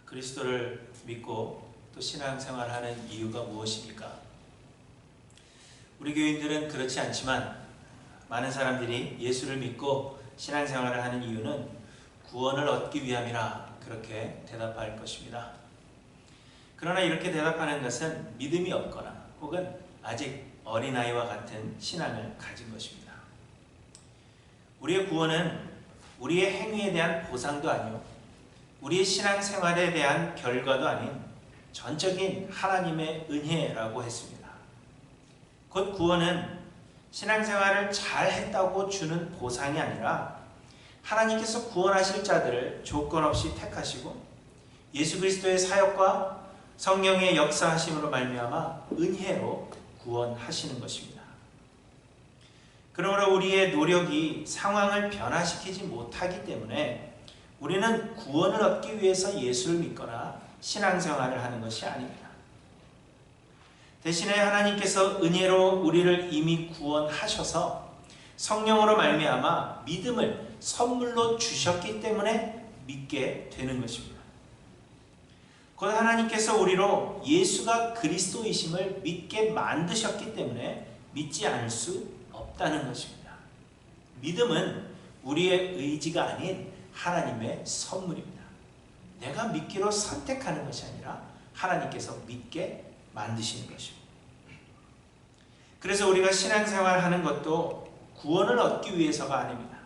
그리스도를 믿고 또 신앙생활하는 이유가 무엇입니까? 우리 교인들은 그렇지 않지만 많은 사람들이 예수를 믿고 신앙생활을 하는 이유는 구원을 얻기 위함이라 그렇게 대답할 것입니다. 그러나 이렇게 대답하는 것은 믿음이 없거나 혹은 아직 어린아이와 같은 신앙을 가진 것입니다. 우리의 구원은 우리의 행위에 대한 보상도 아니요 우리의 신앙생활에 대한 결과도 아닌 전적인 하나님의 은혜라고 했습니다. 곧 구원은 신앙생활을 잘 했다고 주는 보상이 아니라 하나님께서 구원하실 자들을 조건 없이 택하시고 예수 그리스도의 사역과 성령의 역사하심으로 말미암아 은혜로 구원하시는 것입니다. 그러므로 우리의 노력이 상황을 변화시키지 못하기 때문에 우리는 구원을 얻기 위해서 예수를 믿거나 신앙생활을 하는 것이 아닙니다. 대신에 하나님께서 은혜로 우리를 이미 구원하셔서 성령으로 말미암아 믿음을 선물로 주셨기 때문에 믿게 되는 것입니다. 곧 하나님께서 우리로 예수가 그리스도이심을 믿게 만드셨기 때문에 믿지 않을 수 없다는 것입니다. 믿음은 우리의 의지가 아닌 하나님의 선물입니다. 내가 믿기로 선택하는 것이 아니라 하나님께서 믿게 만드시는 것입니다. 그래서 우리가 신앙생활을 하는 것도 구원을 얻기 위해서가 아닙니다.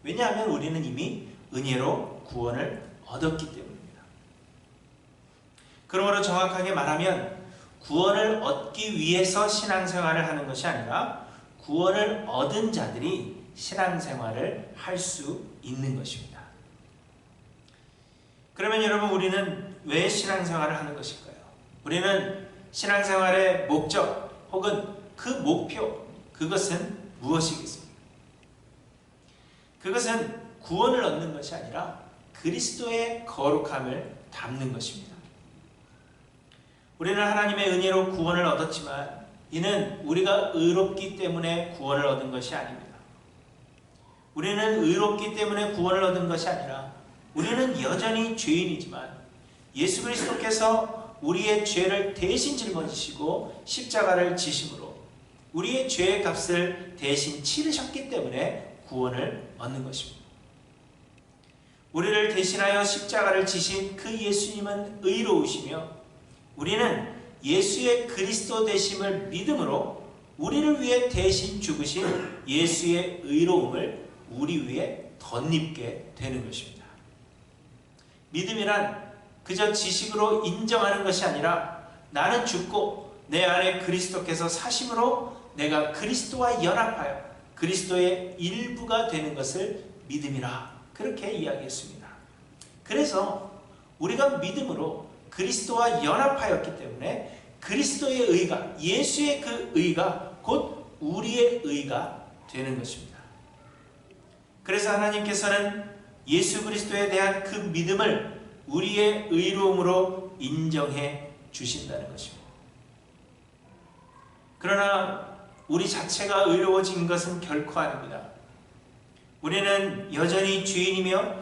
왜냐하면 우리는 이미 은혜로 구원을 얻었기 때문입니다. 그러므로 정확하게 말하면 구원을 얻기 위해서 신앙생활을 하는 것이 아니라 구원을 얻은 자들이 신앙생활을 할 수 있는 것입니다. 그러면 여러분, 우리는 왜 신앙생활을 하는 것일까요? 우리는 신앙생활의 목적 혹은 그 목표, 그것은 무엇이겠습니까? 그것은 구원을 얻는 것이 아니라 그리스도의 거룩함을 담는 것입니다. 우리는 하나님의 은혜로 구원을 얻었지만 이는 우리가 의롭기 때문에 구원을 얻은 것이 아닙니다. 우리는 의롭기 때문에 구원을 얻은 것이 아니라 우리는 여전히 죄인이지만 예수 그리스도께서 우리의 죄를 대신 짊어지시고 십자가를 지심으로 우리의 죄의 값을 대신 치르셨기 때문에 구원을 얻는 것입니다. 우리를 대신하여 십자가를 지신 그 예수님은 의로우시며 우리는 예수의 그리스도 되심을 믿음으로 우리를 위해 대신 죽으신 예수의 의로움을 우리 위에 덧입게 되는 것입니다. 믿음이란 그저 지식으로 인정하는 것이 아니라 나는 죽고 내 안에 그리스도께서 사심으로 내가 그리스도와 연합하여 그리스도의 일부가 되는 것을 믿음이라 그렇게 이야기했습니다. 그래서 우리가 믿음으로 그리스도와 연합하였기 때문에 그리스도의 의가, 예수의 그 의가 곧 우리의 의가 되는 것입니다. 그래서 하나님께서는 예수 그리스도에 대한 그 믿음을 우리의 의로움으로 인정해 주신다는 것입니다. 그러나 우리 자체가 의로워진 것은 결코 아닙니다. 우리는 여전히 죄인이며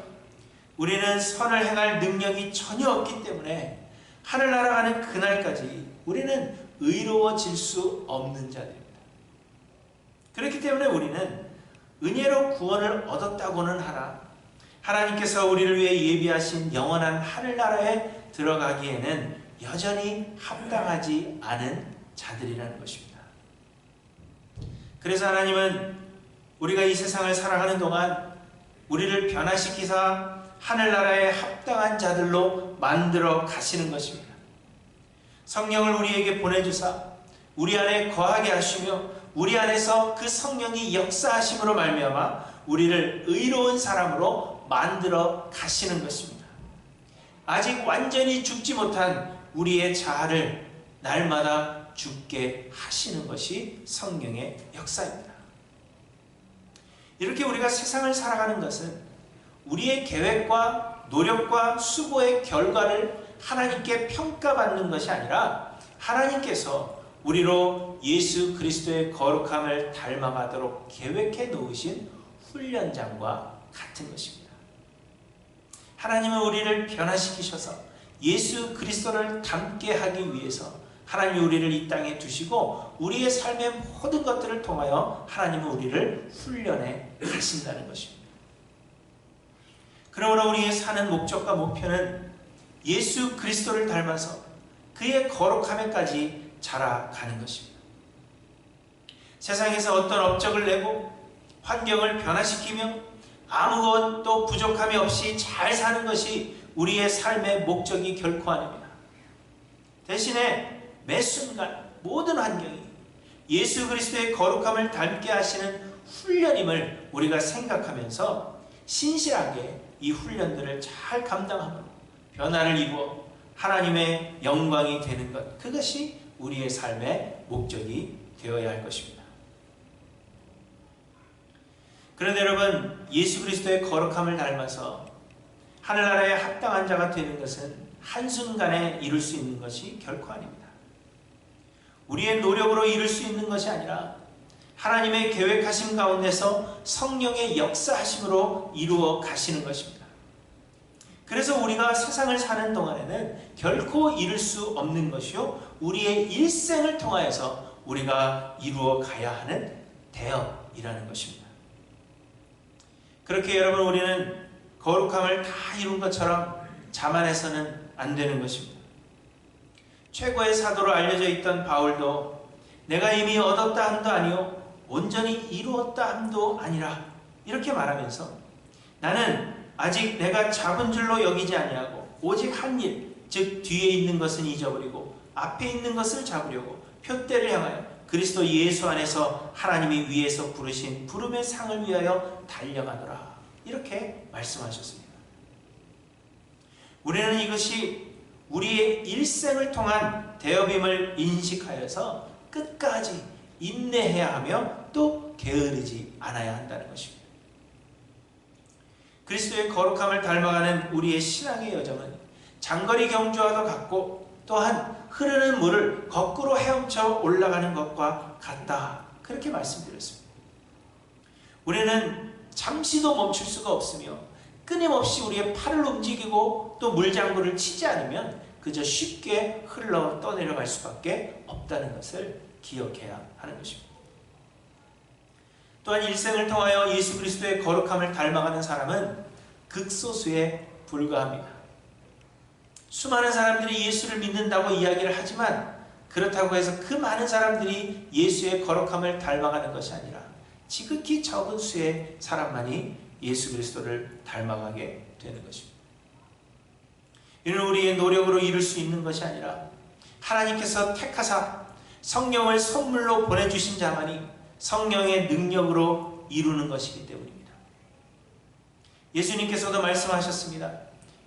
우리는 선을 행할 능력이 전혀 없기 때문에 하늘나라 가는 그날까지 우리는 의로워질 수 없는 자들입니다. 그렇기 때문에 우리는 은혜로 구원을 얻었다고는 하나 하나님께서 우리를 위해 예비하신 영원한 하늘나라에 들어가기에는 여전히 합당하지 않은 자들이라는 것입니다. 그래서 하나님은 우리가 이 세상을 살아가는 동안 우리를 변화시키사 하늘나라에 합당한 자들로 만들어 가시는 것입니다. 성령을 우리에게 보내주사 우리 안에 거하게 하시며 우리 안에서 그 성령이 역사하심으로 말미암아 우리를 의로운 사람으로 만들어 가시는 것입니다. 아직 완전히 죽지 못한 우리의 자아를 날마다 죽게 하시는 것이 성령의 역사입니다. 이렇게 우리가 세상을 살아가는 것은 우리의 계획과 노력과 수고의 결과를 하나님께 평가받는 것이 아니라 하나님께서 우리로 예수 그리스도의 거룩함을 닮아가도록 계획해 놓으신 훈련장과 같은 것입니다. 하나님은 우리를 변화시키셔서 예수 그리스도를 닮게 하기 위해서 하나님이 우리를 이 땅에 두시고 우리의 삶의 모든 것들을 통하여 하나님은 우리를 훈련해 가신다는 것입니다. 그러므로 우리의 사는 목적과 목표는 예수 그리스도를 닮아서 그의 거룩함에까지 자라가는 것입니다. 세상에서 어떤 업적을 내고 환경을 변화시키며 아무것도 부족함이 없이 잘 사는 것이 우리의 삶의 목적이 결코 아닙니다. 대신에 매 순간 모든 환경이 예수 그리스도의 거룩함을 닮게 하시는 훈련임을 우리가 생각하면서 신실하게 이 훈련들을 잘 감당함으로 변화를 이루어 하나님의 영광이 되는 것, 그것이 우리의 삶의 목적이 되어야 할 것입니다. 그런데 여러분, 예수 그리스도의 거룩함을 닮아서 하늘나라에 합당한 자가 되는 것은 한순간에 이룰 수 있는 것이 결코 아닙니다. 우리의 노력으로 이룰 수 있는 것이 아니라 하나님의 계획하심 가운데서 성령의 역사하심으로 이루어 가시는 것입니다. 그래서 우리가 세상을 사는 동안에는 결코 이룰 수 없는 것이요, 우리의 일생을 통하여서 우리가 이루어 가야 하는 대업이라는 것입니다. 그렇게 여러분, 우리는 거룩함을 다 이룬 것처럼 자만해서는 안 되는 것입니다. 최고의 사도로 알려져 있던 바울도 내가 이미 얻었다 함도 아니요 온전히 이루었다 함도 아니라 이렇게 말하면서 나는 아직 내가 잡은 줄로 여기지 아니하고 오직 한 일, 즉 뒤에 있는 것은 잊어버리고 앞에 있는 것을 잡으려고 표대를 향하여 그리스도 예수 안에서 하나님이 위에서 부르신 부름의 상을 위하여 달려가노라, 이렇게 말씀하셨습니다. 우리는 이것이 우리의 일생을 통한 대업임을 인식하여서 끝까지 인내해야 하며 또 게으르지 않아야 한다는 것입니다. 그리스도의 거룩함을 닮아가는 우리의 신앙의 여정은 장거리 경주와도 같고 또한 흐르는 물을 거꾸로 헤엄쳐 올라가는 것과 같다, 그렇게 말씀드렸습니다. 우리는 잠시도 멈출 수가 없으며 끊임없이 우리의 팔을 움직이고 또 물장구를 치지 않으면 그저 쉽게 흘러 떠내려갈 수밖에 없다는 것을 기억해야 하는 것입니다. 또한 일생을 통하여 예수 그리스도의 거룩함을 닮아가는 사람은 극소수에 불과합니다. 수많은 사람들이 예수를 믿는다고 이야기를 하지만 그렇다고 해서 그 많은 사람들이 예수의 거룩함을 닮아가는 것이 아니라 지극히 적은 수의 사람만이 예수 그리스도를 닮아가게 되는 것입니다. 이는 우리의 노력으로 이룰 수 있는 것이 아니라 하나님께서 택하사 성령을 선물로 보내주신 자만이 성령의 능력으로 이루는 것이기 때문입니다. 예수님께서도 말씀하셨습니다.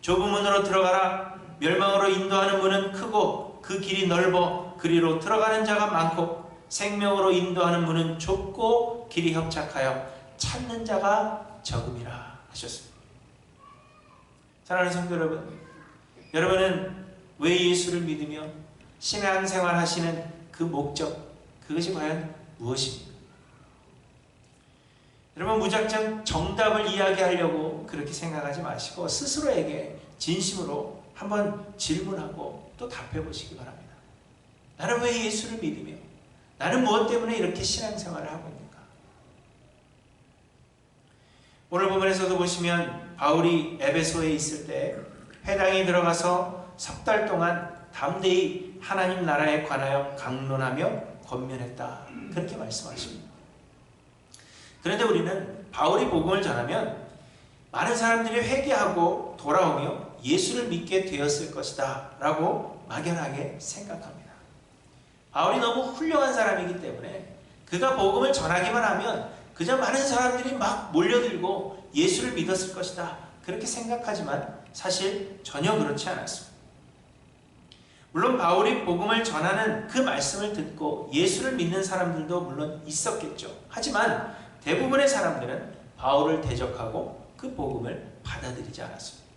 좁은 문으로 들어가라. 멸망으로 인도하는 문은 크고 그 길이 넓어 그리로 들어가는 자가 많고 생명으로 인도하는 문은 좁고 길이 협착하여 찾는 자가 적음이라 하셨습니다. 사랑하는 성도 여러분, 여러분은 왜 예수를 믿으며 신앙 생활 하시는 그 목적, 그것이 과연 무엇입니까? 여러분, 무작정 정답을 이야기하려고 그렇게 생각하지 마시고 스스로에게 진심으로 한번 질문하고 또 답해 보시기 바랍니다. 나는 왜 예수를 믿으며 나는 무엇 때문에 이렇게 신앙생활을 하고 있는가? 오늘 본문에서도 보시면 바울이 에베소에 있을 때 회당에 들어가서 석 달 동안 담대히 하나님 나라에 관하여 강론하며 권면했다, 그렇게 말씀하십니다. 그런데 우리는 바울이 복음을 전하면 많은 사람들이 회개하고 돌아오며 예수를 믿게 되었을 것이다 라고 막연하게 생각합니다. 바울이 너무 훌륭한 사람이기 때문에 그가 복음을 전하기만 하면 그저 많은 사람들이 막 몰려들고 예수를 믿었을 것이다, 그렇게 생각하지만 사실 전혀 그렇지 않았습니다. 물론 바울이 복음을 전하는 그 말씀을 듣고 예수를 믿는 사람들도 물론 있었겠죠. 하지만 대부분의 사람들은 바울을 대적하고 그 복음을 받아들이지 않았습니다.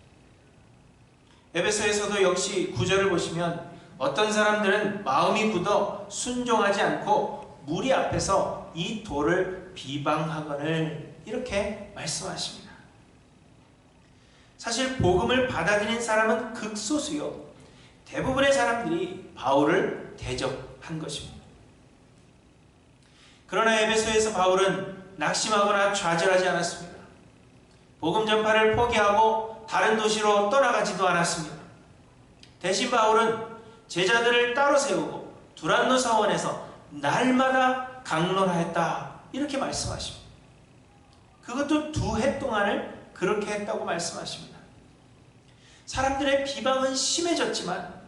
에베소에서도 역시 9절을 보시면 어떤 사람들은 마음이 굳어 순종하지 않고 무리 앞에서 이 돌을 비방하거늘, 이렇게 말씀하십니다. 사실 복음을 받아들인 사람은 극소수요, 대부분의 사람들이 바울을 대적한 것입니다. 그러나 에베소에서 바울은 낙심하거나 좌절하지 않았습니다. 복음 전파를 포기하고 다른 도시로 떠나가지도 않았습니다. 대신 바울은 제자들을 따로 세우고 두란노 사원에서 날마다 강론하였다, 이렇게 말씀하십니다. 그것도 2해 동안을 그렇게 했다고 말씀하십니다. 사람들의 비방은 심해졌지만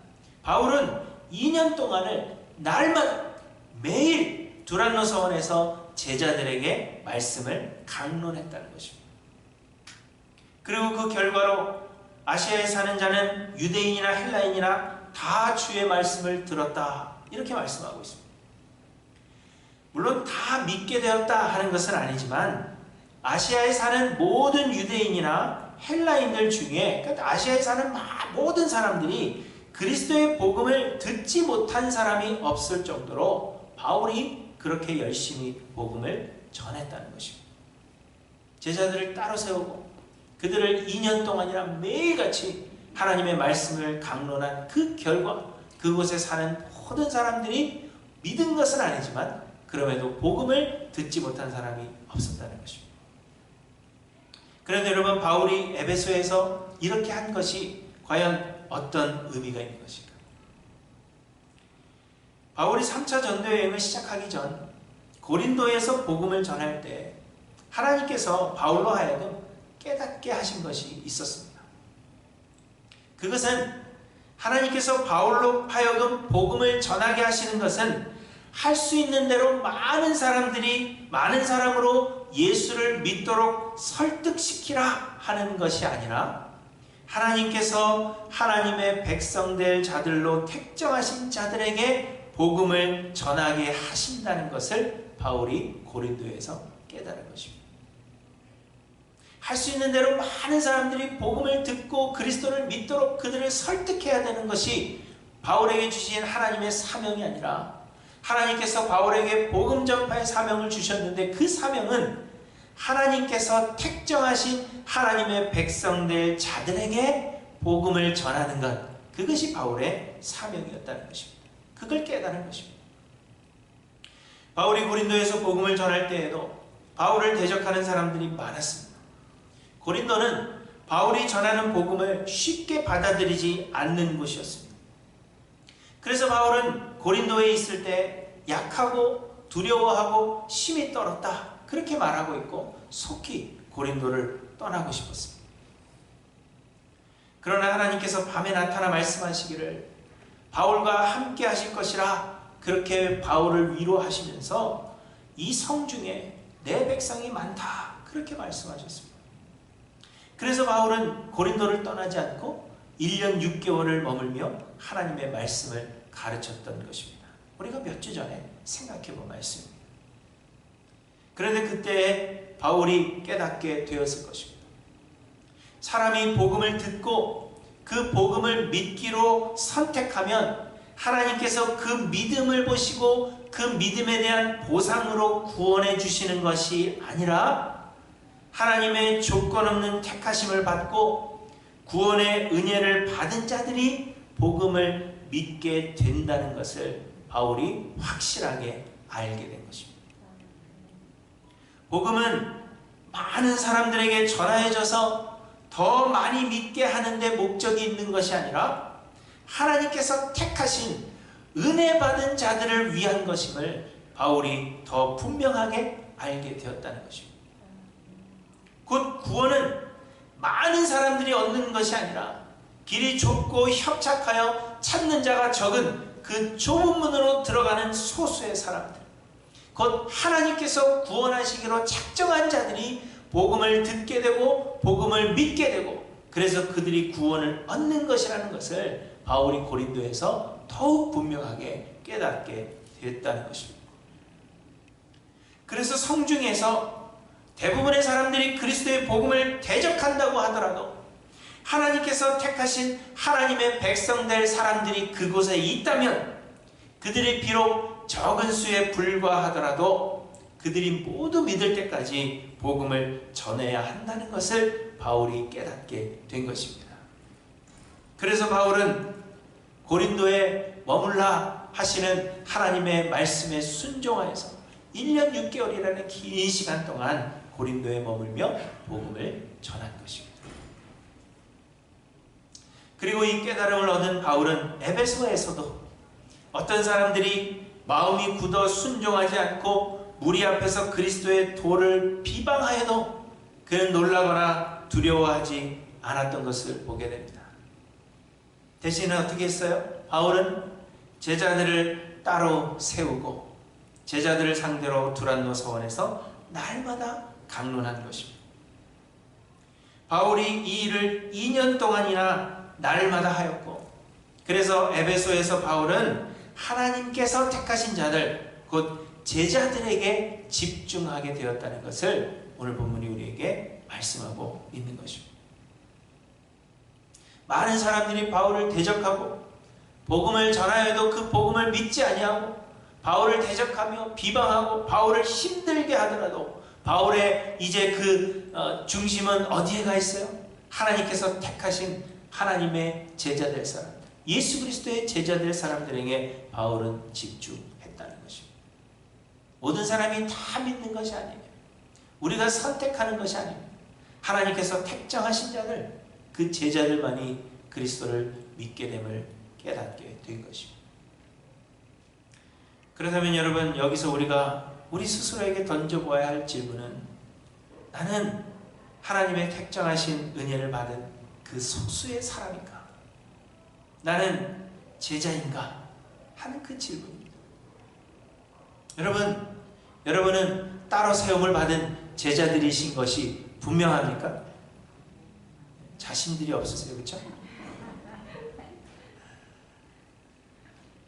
바울은 2년 동안을 날마다 매일 두란노 사원에서 제자들에게 말씀을 강론했다는 것입니다. 그리고 그 결과로 아시아에 사는 자는 유대인이나 헬라인이나 다 주의 말씀을 들었다, 이렇게 말씀하고 있습니다. 물론 다 믿게 되었다 하는 것은 아니지만 아시아에 사는 모든 유대인이나 헬라인들 중에, 그러니까 아시아에 사는 모든 사람들이 그리스도의 복음을 듣지 못한 사람이 없을 정도로 바울이 그렇게 열심히 복음을 전했다는 것입니다. 제자들을 따로 세우고 그들을 2년 동안이나 매일같이 하나님의 말씀을 강론한 그 결과 그곳에 사는 모든 사람들이 믿은 것은 아니지만 그럼에도 복음을 듣지 못한 사람이 없었다는 것입니다. 그런데 여러분, 바울이 에베소에서 이렇게 한 것이 과연 어떤 의미가 있는 것일까? 바울이 3차 전도여행을 시작하기 전 고린도에서 복음을 전할 때 하나님께서 바울로 하여금 깨닫게 하신 것이 있었습니다. 그것은 하나님께서 바울로 하여금 복음을 전하게 하시는 것은 할 수 있는 대로 많은 사람으로 예수를 믿도록 설득시키라 하는 것이 아니라 하나님께서 하나님의 백성될 자들로 택정하신 자들에게 복음을 전하게 하신다는 것을 바울이 고린도에서 깨달은 것입니다. 할 수 있는 대로 많은 사람들이 복음을 듣고 그리스도를 믿도록 그들을 설득해야 되는 것이 바울에게 주신 하나님의 사명이 아니라 하나님께서 바울에게 복음 전파의 사명을 주셨는데 그 사명은 하나님께서 택정하신 하나님의 백성될 자들에게 복음을 전하는 것, 그것이 바울의 사명이었다는 것입니다. 그걸 깨달은 것입니다. 바울이 고린도에서 복음을 전할 때에도 바울을 대적하는 사람들이 많았습니다. 고린도는 바울이 전하는 복음을 쉽게 받아들이지 않는 곳이었습니다. 그래서 바울은 고린도에 있을 때 약하고 두려워하고 심히 떨었다, 그렇게 말하고 있고 속히 고린도를 떠나고 싶었습니다. 그러나 하나님께서 밤에 나타나 말씀하시기를 바울과 함께 하실 것이라, 그렇게 바울을 위로하시면서 이 성 중에 내 백성이 많다, 그렇게 말씀하셨습니다. 그래서 바울은 고린도를 떠나지 않고 1년 6개월을 머물며 하나님의 말씀을 가르쳤던 것입니다. 우리가 몇 주 전에 생각해 본 말씀입니다. 그런데 그때 바울이 깨닫게 되었을 것입니다. 사람이 복음을 듣고 그 복음을 믿기로 선택하면 하나님께서 그 믿음을 보시고 그 믿음에 대한 보상으로 구원해 주시는 것이 아니라 하나님의 조건 없는 택하심을 받고 구원의 은혜를 받은 자들이 복음을 믿게 된다는 것을 바울이 확실하게 알게 된 것입니다. 복음은 많은 사람들에게 전하여져서 더 많이 믿게 하는 데 목적이 있는 것이 아니라 하나님께서 택하신 은혜 받은 자들을 위한 것임을 바울이 더 분명하게 알게 되었다는 것입니다. 곧 구원은 많은 사람들이 얻는 것이 아니라 길이 좁고 협착하여 찾는 자가 적은 그 좁은 문으로 들어가는 소수의 사람들, 곧 하나님께서 구원하시기로 작정한 자들이 복음을 듣게 되고 복음을 믿게 되고 그래서 그들이 구원을 얻는 것이라는 것을 바울이 고린도에서 더욱 분명하게 깨닫게 됐다는 것입니다. 그래서 성중에서 대부분의 사람들이 그리스도의 복음을 대적한다고 하더라도 하나님께서 택하신 하나님의 백성될 사람들이 그곳에 있다면 그들이 비록 적은 수에 불과하더라도 그들이 모두 믿을 때까지 복음을 전해야 한다는 것을 바울이 깨닫게 된 것입니다. 그래서 바울은 고린도에 머물라 하시는 하나님의 말씀에 순종하여서 1년 6개월이라는 긴 시간 동안 고린도에 머물며 복음을 전한 것입니다. 그리고 이 깨달음을 얻은 바울은 에베소에서도 어떤 사람들이 마음이 굳어 순종하지 않고 무리 앞에서 그리스도의 도를 비방하여도 그는 놀라거나 두려워하지 않았던 것을 보게 됩니다. 대신에 어떻게 했어요? 바울은 제자들을 따로 세우고 제자들을 상대로 두란노 서원에서 날마다 강론한 것입니다. 바울이 이 일을 2년 동안이나 날마다 하였고, 그래서 에베소에서 바울은 하나님께서 택하신 자들, 곧 제자들에게 집중하게 되었다는 것을 오늘 본문이 우리에게 말씀하고 있는 것입니다. 많은 사람들이 바울을 대적하고 복음을 전하여도 그 복음을 믿지 아니하고 바울을 대적하며 비방하고 바울을 힘들게 하더라도 바울의 이제 그 중심은 어디에 가 있어요? 하나님께서 택하신 하나님의 제자될 사람들, 예수 그리스도의 제자될 사람들에게 바울은 집중했다는 것입니다. 모든 사람이 다 믿는 것이 아니에요. 우리가 선택하는 것이 아닙니다. 하나님께서 택정하신 자들, 그 제자들만이 그리스도를 믿게 됨을 깨닫게 된 것입니다. 그렇다면 여러분, 여기서 우리가 우리 스스로에게 던져보아야 할 질문은, 나는 하나님의 택정하신 은혜를 받은 그 소수의 사람인가? 나는 제자인가? 하는 그 질문입니다. 여러분은 따로 세움을 받은 제자들이신 것이 분명합니까? 자신들이 없으세요, 그렇죠?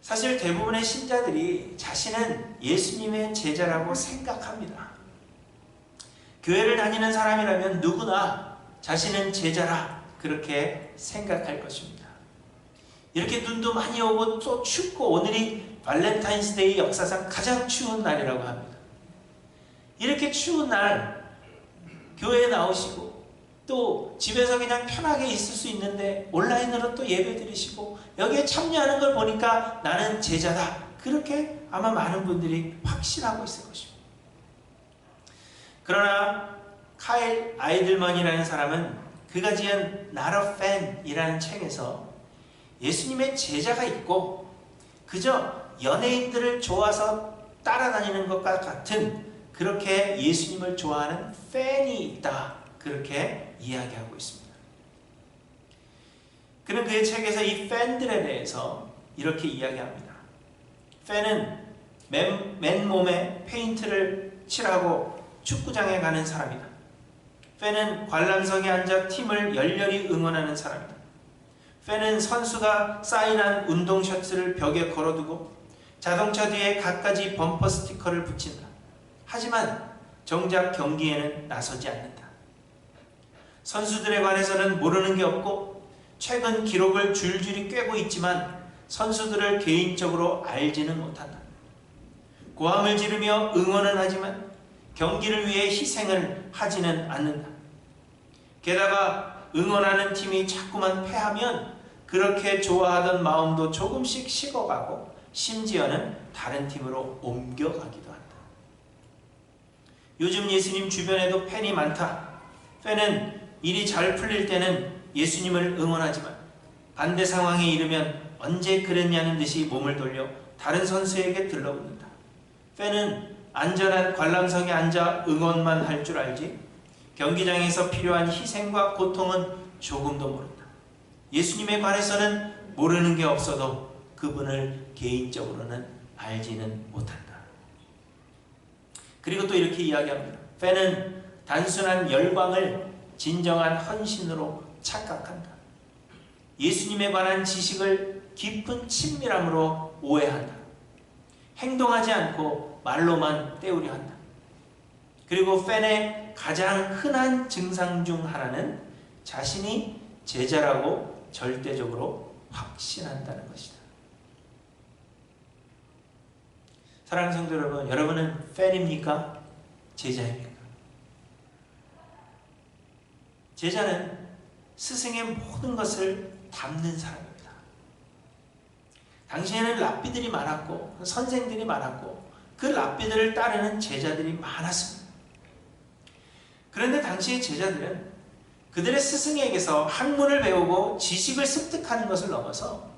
사실 대부분의 신자들이 자신은 예수님의 제자라고 생각합니다. 교회를 다니는 사람이라면 누구나 자신은 제자라 그렇게 생각할 것입니다. 이렇게 눈도 많이 오고 또 춥고, 오늘이 발렌타인스데이 역사상 가장 추운 날이라고 합니다. 이렇게 추운 날 교회에 나오시고 또 집에서 그냥 편하게 있을 수 있는데 온라인으로 또 예배 드리시고 여기에 참여하는 걸 보니까 나는 제자다, 그렇게 아마 많은 분들이 확신하고 있을 것입니다. 그러나 카일 아이들먼이라는 사람은 그가 지은 Not a Fan이라는 책에서 예수님의 제자가 있고 그저 연예인들을 좋아서 따라다니는 것과 같은, 그렇게 예수님을 좋아하는 팬이 있다, 그렇게 이야기하고 있습니다. 그는 그의 책에서 이 팬들에 대해서 이렇게 이야기합니다. 팬은 맨몸에 페인트를 칠하고 축구장에 가는 사람이다. 팬은 관람석에 앉아 팀을 열렬히 응원하는 사람이다. 팬은 선수가 사인한 운동 셔츠를 벽에 걸어두고 자동차 뒤에 갖가지 범퍼 스티커를 붙인다. 하지만 정작 경기에는 나서지 않는다. 선수들에 관해서는 모르는 게 없고 최근 기록을 줄줄이 꿰고 있지만 선수들을 개인적으로 알지는 못한다. 고함을 지르며 응원은 하지만 경기를 위해 희생을 하지는 않는다. 게다가 응원하는 팀이 자꾸만 패하면 그렇게 좋아하던 마음도 조금씩 식어가고 심지어는 다른 팀으로 옮겨가기도 한다. 요즘 예수님 주변에도 팬이 많다. 팬은 일이 잘 풀릴 때는 예수님을 응원하지만 반대 상황에 이르면 언제 그랬냐는 듯이 몸을 돌려 다른 선수에게 들러붙는다. 팬은 안전한 관람석에 앉아 응원만 할 줄 알지 경기장에서 필요한 희생과 고통은 조금도 모른다. 예수님에 관해서는 모르는 게 없어도 그분을 개인적으로는 알지는 못한다. 그리고 또 이렇게 이야기합니다. 팬은 단순한 열광을 진정한 헌신으로 착각한다. 예수님에 관한 지식을 깊은 친밀함으로 오해한다. 행동하지 않고 말로만 때우려 한다. 그리고 팬의 가장 흔한 증상 중 하나는 자신이 제자라고 절대적으로 확신한다는 것이다. 사랑하는 성도 여러분, 여러분은 팬입니까? 제자입니까? 제자는 스승의 모든 것을 담는 사람입니다. 당시에는 랍비들이 많았고 선생들이 많았고 그 랍비들을 따르는 제자들이 많았습니다. 그런데 당시의 제자들은 그들의 스승에게서 학문을 배우고 지식을 습득하는 것을 넘어서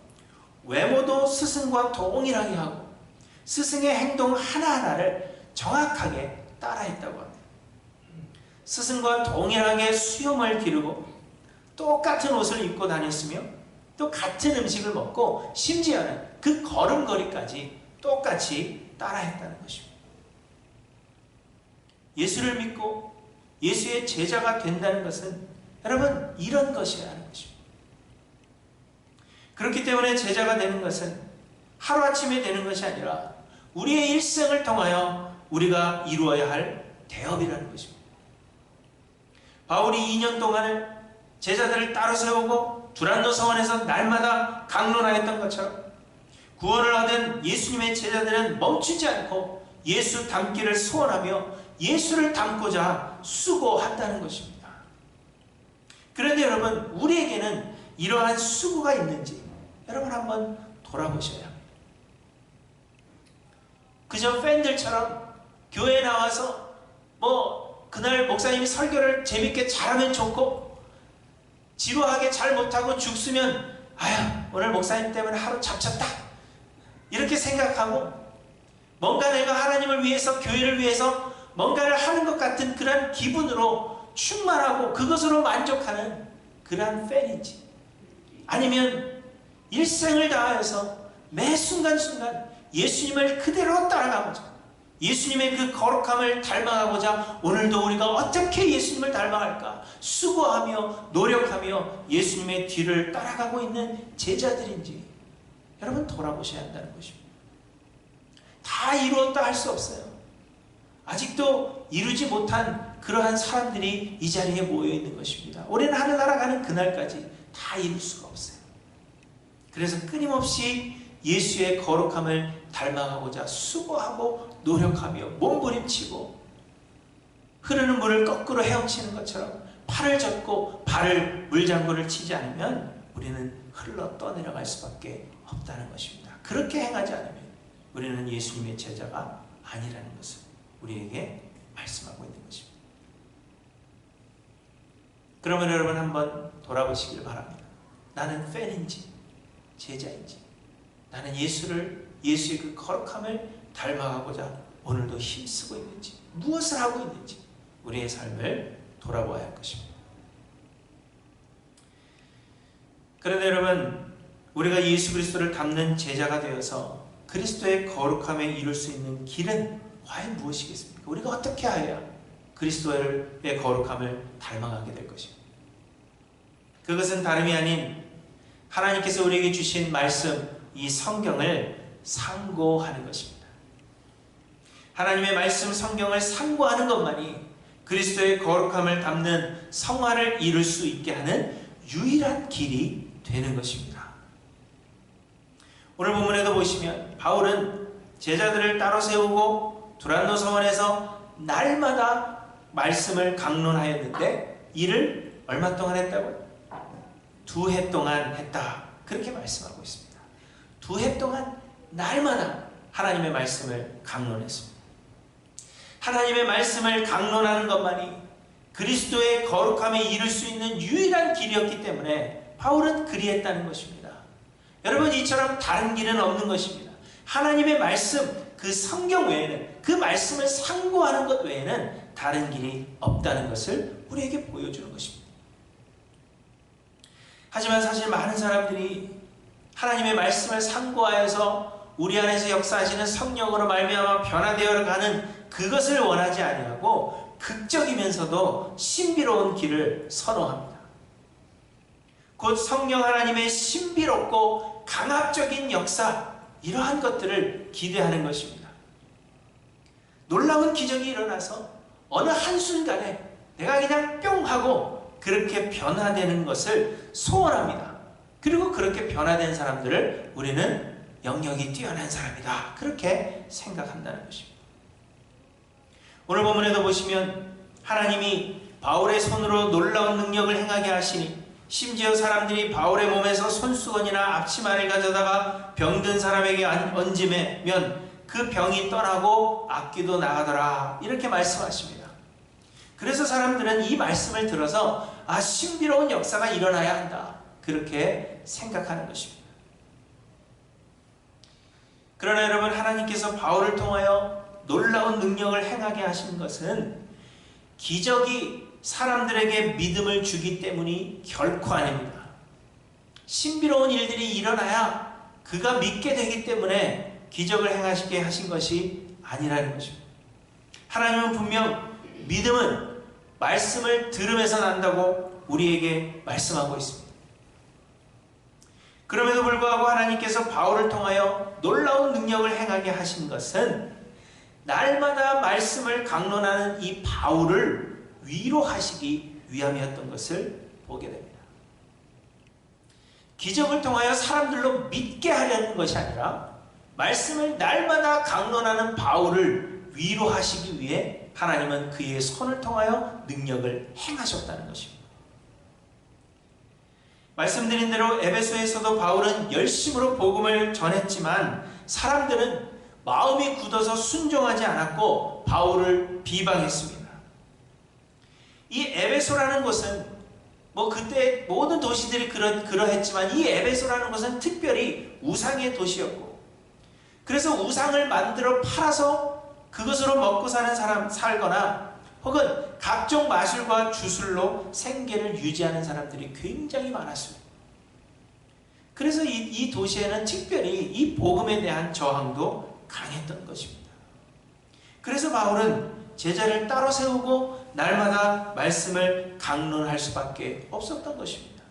외모도 스승과 동일하게 하고 스승의 행동 하나하나를 정확하게 따라했다고 합니다. 스승과 동일하게 수염을 기르고 똑같은 옷을 입고 다녔으며 또 같은 음식을 먹고 심지어는 그 걸음걸이까지 똑같이 따라했다는 것입니다. 예수를 믿고 예수의 제자가 된다는 것은 여러분 이런 것이어야 하는 것입니다. 그렇기 때문에 제자가 되는 것은 하루아침에 되는 것이 아니라 우리의 일생을 통하여 우리가 이루어야 할 대업이라는 것입니다. 바울이 2년 동안을 제자들을 따로 세우고 두란노 서원에서 날마다 강론하였던 것처럼 구원을 얻은 예수님의 제자들은 멈추지 않고 예수 닮기를 소원하며 예수를 닮고자 수고한다는 것입니다. 그런데 여러분 우리에게는 이러한 수고가 있는지 여러분 한번 돌아보셔야 합니다. 그저 팬들처럼 교회에 나와서 그날 목사님이 설교를 재밌게 잘하면 좋고 지루하게 잘 못하고 죽으면 아유 오늘 목사님 때문에 하루 잡쳤다 이렇게 생각하고 뭔가 내가 하나님을 위해서 교회를 위해서 뭔가를 하는 것 같은 그런 기분으로 충만하고 그것으로 만족하는 그런 팬인지 아니면 일생을 다하여서 매 순간순간 예수님을 그대로 따라가고자 예수님의 그 거룩함을 닮아가고자 오늘도 우리가 어떻게 예수님을 닮아갈까 수고하며 노력하며 예수님의 뒤를 따라가고 있는 제자들인지 여러분 돌아보셔야 한다는 것입니다. 다 이루었다 할 수 없어요. 아직도 이루지 못한 그러한 사람들이 이 자리에 모여 있는 것입니다. 우리는 하늘나라 가는 그날까지 다 이룰 수가 없어요. 그래서 끊임없이 예수의 거룩함을 닮아가고자 수고하고 노력하며 몸부림치고 흐르는 물을 거꾸로 헤엄치는 것처럼 팔을 젓고 발을 물장구를 치지 않으면 우리는 흘러 떠내려갈 수밖에 없다는 것입니다. 그렇게 행하지 않으면 우리는 예수님의 제자가 아니라는 것을 우리에게 말씀하고 있는 것입니다. 그러면 여러분 한번 돌아보시길 바랍니다. 나는 팬인지 제자인지 나는 예수의 그 거룩함을 닮아가고자 오늘도 힘쓰고 있는지 무엇을 하고 있는지 우리의 삶을 돌아보아야 할 것입니다. 그런데 여러분 우리가 예수 그리스도를 닮는 제자가 되어서 그리스도의 거룩함에 이룰 수 있는 길은 과연 무엇이겠습니까? 우리가 어떻게 해야 그리스도의 거룩함을 닮아가게 될 것입니다. 그것은 다름이 아닌 하나님께서 우리에게 주신 말씀 이 성경을 상고하는 것입니다. 하나님의 말씀 성경을 상고하는 것만이 그리스도의 거룩함을 담는 성화를 이룰 수 있게 하는 유일한 길이 되는 것입니다. 오늘 본문에도 보시면 바울은 제자들을 따로 세우고 두란노 서원에서 날마다 말씀을 강론하였는데 이를 얼마 동안 했다고요? 2해 동안 했다. 그렇게 말씀하고 있습니다. 2해 동안 날마다 하나님의 말씀을 강론했습니다. 하나님의 말씀을 강론하는 것만이 그리스도의 거룩함에 이룰 수 있는 유일한 길이었기 때문에 바울은 그리했다는 것입니다. 여러분 이처럼 다른 길은 없는 것입니다. 하나님의 말씀, 그 성경 외에는 그 말씀을 상고하는 것 외에는 다른 길이 없다는 것을 우리에게 보여주는 것입니다. 하지만 사실 많은 사람들이 하나님의 말씀을 상고하여서 우리 안에서 역사하시는 성령으로 말미암아 변화되어 가는 그것을 원하지 아니하고 극적이면서도 신비로운 길을 선호합니다. 곧 성령 하나님의 신비롭고 강압적인 역사 이러한 것들을 기대하는 것입니다. 놀라운 기적이 일어나서 어느 한순간에 내가 그냥 뿅 하고 그렇게 변화되는 것을 소원합니다. 그리고 그렇게 변화된 사람들을 우리는 영역이 뛰어난 사람이다. 그렇게 생각한다는 것입니다. 오늘 본문에도 보시면 하나님이 바울의 손으로 놀라운 능력을 행하게 하시니 심지어 사람들이 바울의 몸에서 손수건이나 앞치마를 가져다가 병든 사람에게 얹으면 그 병이 떠나고 악귀도 나가더라. 이렇게 말씀하십니다. 그래서 사람들은 이 말씀을 들어서 신비로운 역사가 일어나야 한다. 그렇게 생각하는 것입니다. 그러나 여러분, 하나님께서 바울을 통하여 놀라운 능력을 행하게 하신 것은 기적이 사람들에게 믿음을 주기 때문이 결코 아닙니다. 신비로운 일들이 일어나야 그가 믿게 되기 때문에 기적을 행하시게 하신 것이 아니라는 것입니다. 하나님은 분명 믿음은 말씀을 들으면서 난다고 우리에게 말씀하고 있습니다. 그럼에도 불구하고 하나님께서 바울을 통하여 놀라운 능력을 행하게 하신 것은 날마다 말씀을 강론하는 이 바울을 위로하시기 위함이었던 것을 보게 됩니다. 기적을 통하여 사람들로 믿게 하려는 것이 아니라 말씀을 날마다 강론하는 바울을 위로하시기 위해 하나님은 그의 손을 통하여 능력을 행하셨다는 것입니다. 말씀드린 대로 에베소에서도 바울은 열심으로 복음을 전했지만 사람들은 마음이 굳어서 순종하지 않았고 바울을 비방했습니다. 이 에베소라는 곳은 그때 모든 도시들이 그러했지만 이 에베소라는 것은 특별히 우상의 도시였고, 그래서 우상을 만들어 팔아서 그것으로 먹고 사는 사람 살거나 혹은 각종 마술과 주술로 생계를 유지하는 사람들이 굉장히 많았습니다. 그래서 이 도시에는 특별히 이 복음에 대한 저항도 강했던 것입니다. 그래서 바울은 제자를 따로 세우고 날마다 말씀을 강론할 수밖에 없었던 것입니다.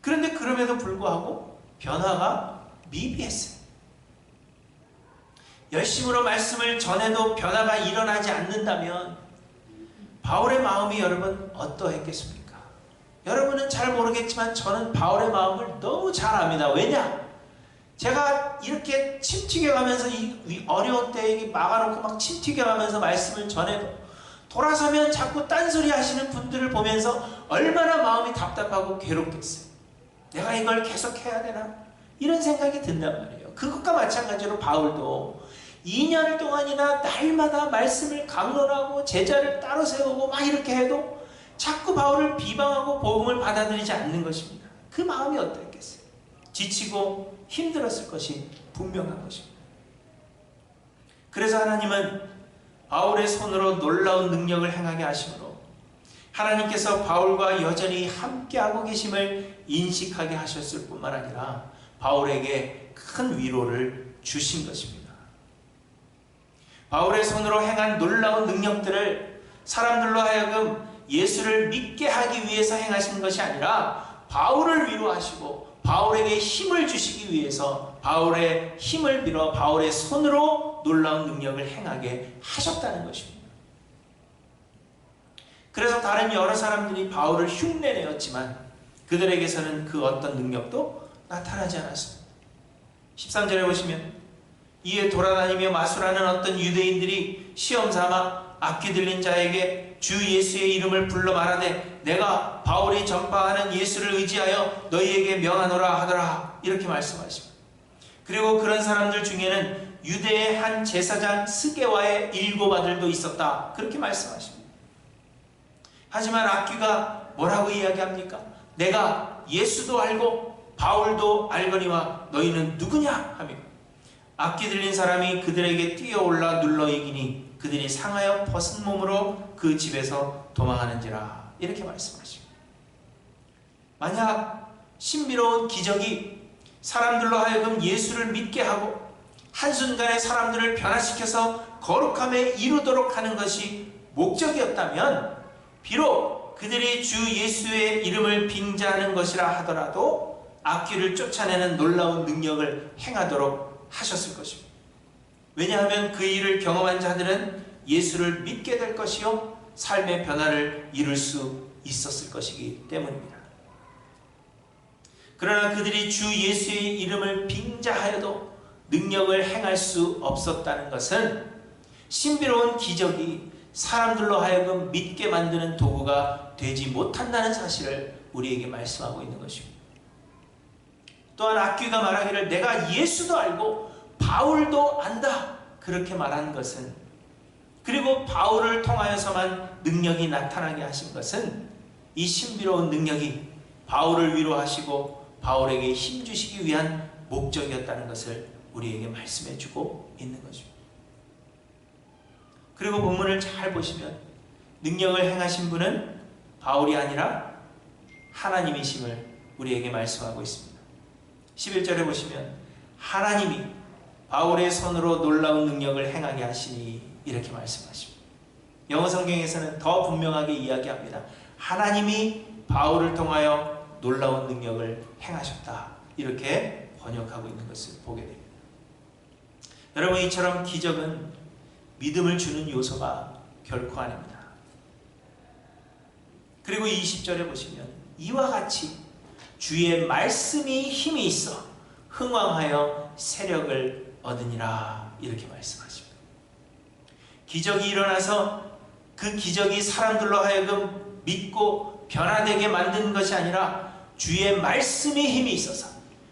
그런데 그럼에도 불구하고 변화가 미비했어요. 열심으로 말씀을 전해도 변화가 일어나지 않는다면 바울의 마음이 여러분 어떠했겠습니까? 여러분은 잘 모르겠지만 저는 바울의 마음을 너무 잘 압니다. 왜냐? 제가 이렇게 침 튀겨가면서 이 어려운 때에 막아놓고 막 침 튀겨가면서 말씀을 전해도 돌아서면 자꾸 딴소리 하시는 분들을 보면서 얼마나 마음이 답답하고 괴롭겠어요. 내가 이걸 계속 해야 되나? 이런 생각이 든단 말이에요. 그것과 마찬가지로 바울도 2년 동안이나 날마다 말씀을 강론하고 제자를 따로 세우고 막 이렇게 해도 자꾸 바울을 비방하고 복음을 받아들이지 않는 것입니다. 그 마음이 어땠겠어요? 지치고 힘들었을 것이 분명한 것입니다. 그래서 하나님은 바울의 손으로 놀라운 능력을 행하게 하심으로 하나님께서 바울과 여전히 함께하고 계심을 인식하게 하셨을 뿐만 아니라 바울에게 큰 위로를 주신 것입니다. 바울의 손으로 행한 놀라운 능력들을 사람들로 하여금 예수를 믿게 하기 위해서 행하신 것이 아니라 바울을 위로하시고 바울에게 힘을 주시기 위해서 바울의 힘을 빌어 바울의 손으로 놀라운 능력을 행하게 하셨다는 것입니다. 그래서 다른 여러 사람들이 바울을 흉내내었지만 그들에게서는 그 어떤 능력도 나타나지 않았습니다. 13절에 보시면 이에 돌아다니며 마술하는 어떤 유대인들이 시험삼아 악기 들린 자에게 주 예수의 이름을 불러 말하되 내가 바울이 전파하는 예수를 의지하여 너희에게 명하노라 하더라. 이렇게 말씀하십니다. 그리고 그런 사람들 중에는 유대의 한 제사장 스게와의 7 아들도 있었다. 그렇게 말씀하십니다. 하지만 악귀가 뭐라고 이야기합니까? 내가 예수도 알고 바울도 알거니와 너희는 누구냐? 하며 악기 들린 사람이 그들에게 뛰어올라 눌러 이기니 그들이 상하여 벗은 몸으로 그 집에서 도망하는지라. 이렇게 말씀하십니다. 만약 신비로운 기적이 사람들로 하여금 예수를 믿게 하고 한순간에 사람들을 변화시켜서 거룩함에 이르도록 하는 것이 목적이었다면 비록 그들이 주 예수의 이름을 빙자하는 것이라 하더라도 악귀를 쫓아내는 놀라운 능력을 행하도록 하셨을 것입니다. 왜냐하면 그 일을 경험한 자들은 예수를 믿게 될 것이요 삶의 변화를 이룰 수 있었을 것이기 때문입니다. 그러나 그들이 주 예수의 이름을 빙자하여도 능력을 행할 수 없었다는 것은 신비로운 기적이 사람들로 하여금 믿게 만드는 도구가 되지 못한다는 사실을 우리에게 말씀하고 있는 것입니다. 또한 악귀가 말하기를 내가 예수도 알고 바울도 안다 그렇게 말하는 것은, 그리고 바울을 통하여서만 능력이 나타나게 하신 것은 이 신비로운 능력이 바울을 위로하시고 바울에게 힘주시기 위한 목적이었다는 것을 우리에게 말씀해 주고 있는 것입니다. 그리고 본문을 잘 보시면 능력을 행하신 분은 바울이 아니라 하나님이심을 우리에게 말씀하고 있습니다. 11절에 보시면 하나님이 바울의 손으로 놀라운 능력을 행하게 하시니 이렇게 말씀하십니다. 영어 성경에서는 더 분명하게 이야기합니다. 하나님이 바울을 통하여 놀라운 능력을 행하셨다 이렇게 번역하고 있는 것을 보게 됩니다. 여러분, 이처럼 기적은 믿음을 주는 요소가 결코 아닙니다. 그리고 20절에 보시면 이와 같이 주의 말씀이 힘이 있어 흥왕하여 세력을 얻으니라 이렇게 말씀하십니다. 기적이 일어나서 그 기적이 사람들로 하여금 믿고 변화되게 만드는 것이 아니라 주의 말씀이 힘이 있어서,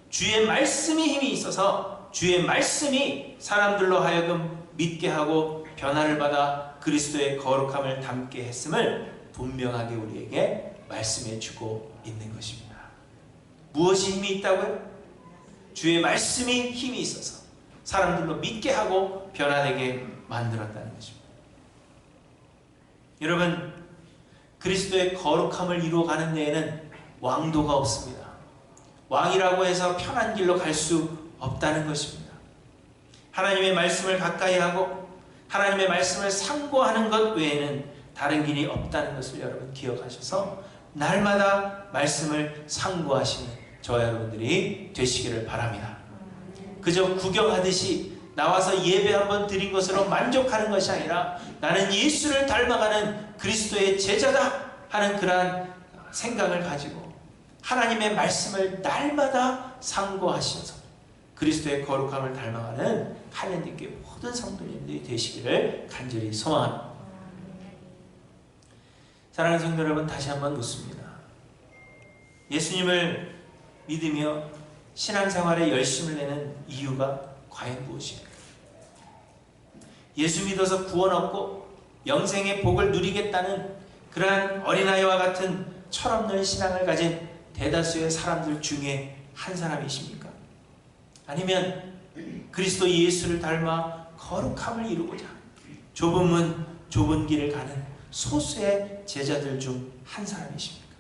주의 말씀이 힘이 있어서 주의 말씀이 사람들로 하여금 믿게 하고 변화를 받아 그리스도의 거룩함을 담게 했음을 분명하게 우리에게 말씀해 주고 있는 것입니다. 무엇이 힘이 있다고요? 주의 말씀이 힘이 있어서 사람들로 믿게 하고 변화되게 만들었다는 것입니다. 여러분, 그리스도의 거룩함을 이루어가는 데에는 왕도가 없습니다. 왕이라고 해서 편한 길로 갈 수 없다는 것입니다. 하나님의 말씀을 가까이 하고 하나님의 말씀을 상고하는 것 외에는 다른 길이 없다는 것을 여러분 기억하셔서 날마다 말씀을 상고하시는 저와 여러분들이 되시기를 바랍니다. 그저 구경하듯이 나와서 예배 한번 드린 것으로 만족하는 것이 아니라 나는 예수를 닮아가는 그리스도의 제자다 하는 그러한 생각을 가지고 하나님의 말씀을 날마다 상고하셔서 그리스도의 거룩함을 닮아가는 한현님께 모든 성도님들이 되시기를 간절히 소망합니다. 사랑하는 성도 여러분, 다시 한번 묻습니다. 예수님을 믿으며 신앙생활에 열심을 내는 이유가 과연 무엇입니까? 예수 믿어서 구원 얻고 영생의 복을 누리겠다는 그러한 어린아이와 같은 철없는 신앙을 가진 대다수의 사람들 중에 한 사람이십니까? 아니면 그리스도 예수를 닮아 거룩함을 이루고자 좁은 문, 좁은 길을 가는 소수의 제자들 중 한 사람이십니까?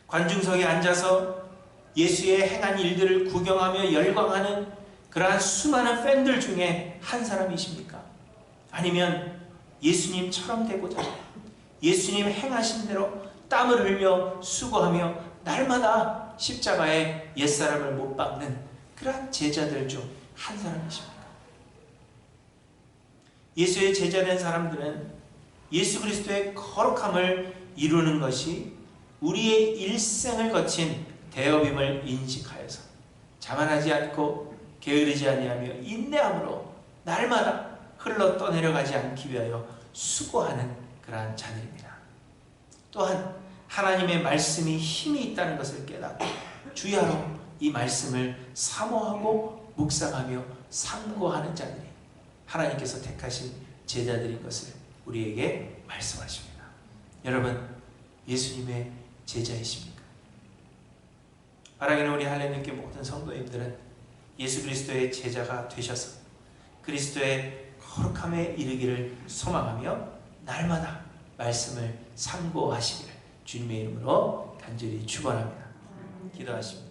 관중석에 앉아서 예수의 행한 일들을 구경하며 열광하는 그러한 수많은 팬들 중에 한 사람이십니까? 아니면 예수님처럼 되고자 예수님 행하신 대로 땀을 흘려 수고하며 날마다 십자가에 옛사람을 못 박는 그러한 제자들 중 한 사람이십니까? 예수의 제자된 사람들은 예수 그리스도의 거룩함을 이루는 것이 우리의 일생을 거친 대업임을 인식하여서 자만하지 않고 게으르지 아니하며 인내함으로 날마다 흘러 떠내려가지 않기 위하여 수고하는 그러한 자들입니다. 또한 하나님의 말씀이 힘이 있다는 것을 깨닫고 주야로 이 말씀을 사모하고 묵상하며 상고하는 자들이 하나님께서 택하신 제자들인 것을 우리에게 말씀하십니다. 여러분, 예수님의 제자이십니까? 바라기는 우리 할례님께 모든 성도님들은 예수 그리스도의 제자가 되셔서 그리스도의 거룩함에 이르기를 소망하며 날마다 말씀을 상고하시기를 주님의 이름으로 간절히 축원합니다. 기도하십니다.